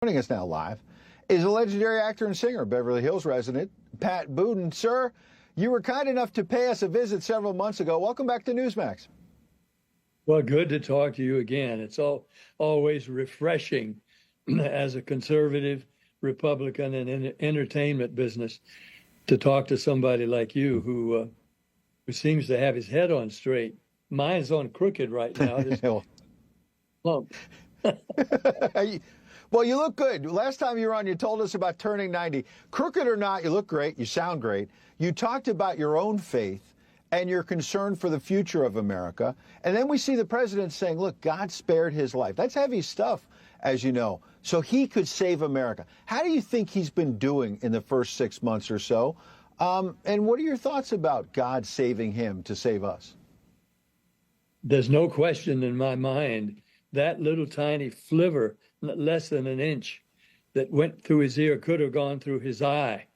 Joining us now live is a legendary actor and singer, Beverly Hills resident, Pat Boone. Sir, you were kind enough to pay us a visit several months ago. Welcome back to Newsmax. Well, good to talk to you again. It's always refreshing as a conservative Republican in entertainment business to talk to somebody like you who seems to have his head on straight. Mine's on crooked right now. Lump. Well, you look good. Last time you were on, you told us about turning 90. Crooked or not, you look great. You sound great. You talked about your own faith and your concern for the future of America. And then we see the president saying, look, God spared his life. That's heavy stuff, as you know. So he could save America. How do you think he's been doing in the first 6 months or so? And what are your thoughts about God saving him to save us? There's no question in my mind that little tiny flivver, less than an inch, that went through his ear could have gone through his eye.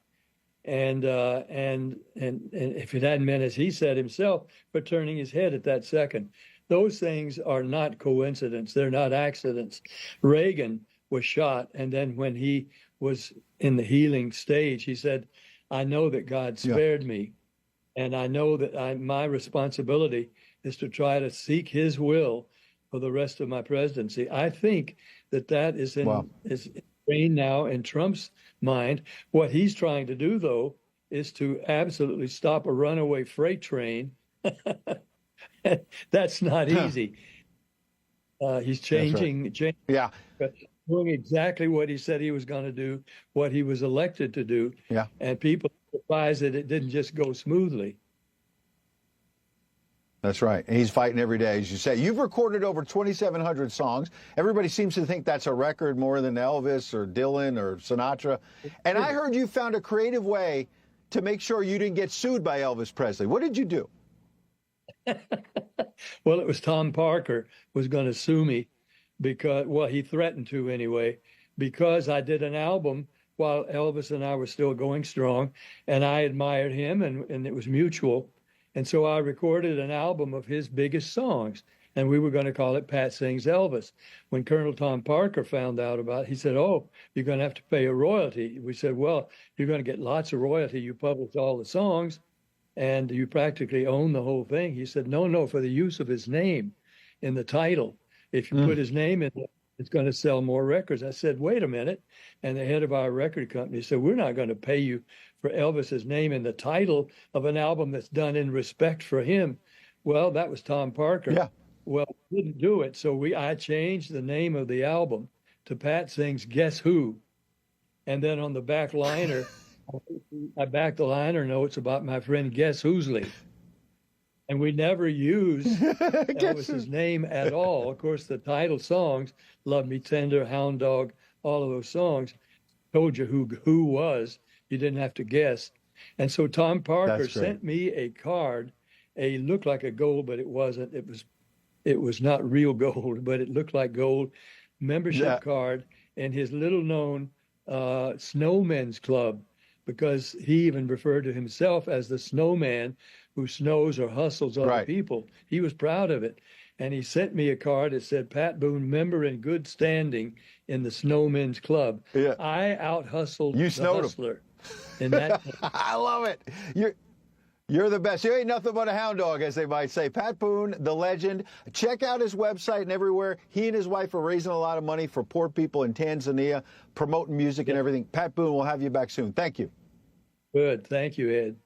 And if it hadn't been, as he said himself, for turning his head at that second, those things are not coincidence. They're not accidents. Reagan was shot, and then when he was in the healing stage, he said, I know that God spared me, and I know that my responsibility is to try to seek his will for the rest of my presidency. I think that is ingrained now in Trump's mind. What he's trying to do, though, is to absolutely stop a runaway freight train. That's not easy. He's changing, doing exactly what he said he was going to do, what he was elected to do. Yeah. And people are surprised that it didn't just go smoothly. That's right. And he's fighting every day, as you say. You've recorded over 2,700 songs. Everybody seems to think that's a record more than Elvis or Dylan or Sinatra. And I heard you found a creative way to make sure you didn't get sued by Elvis Presley. What did you do? Well, it was ColTomParker was going to sue me because, well, he threatened to anyway, because I did an album while Elvis and I were still going strong, and I admired him, and it was mutual. And so I recorded an album of his biggest songs, and we were going to call it Pat Sings Elvis. When Colonel Tom Parker found out about it, he said, oh, you're going to have to pay a royalty. We said, well, you're going to get lots of royalty. You published all the songs, and you practically own the whole thing. He said, no, for the use of his name in the title. If you put his name in it, it's going to sell more records. I said, wait a minute. And the head of our record company said, we're not going to pay you for Elvis's name in the title of an album that's done in respect for him. Well, that was ColTomParker. Yeah. Well, we didn't do it. So I changed the name of the album to Pat Sings Guess Who. And then on the back liner, I backed the liner notes about my friend Guess Who'sley. And we never used Elvis's name at all. Of course, the title songs, Love Me Tender, Hound Dog, all of those songs, told you who was. You didn't have to guess. And so ColTomParker sent me a card. It looked like a gold, but it wasn't. It was not real gold, but it looked like gold. Membership card in his little-known Snowmen's Club, because he even referred to himself as the snowman who snows or hustles other people. He was proud of it. And he sent me a card that said, Pat Boone, member in good standing in the Snowmen's Club. Yeah. I out-hustled the hustler. In that I love it. You're the best. You ain't nothing but a hound dog, as they might say. Pat Boone, the legend. Check out his website and everywhere. He and his wife are raising a lot of money for poor people in Tanzania, promoting music and everything. Pat Boone, we'll have you back soon. Thank you. Good. Thank you, Ed.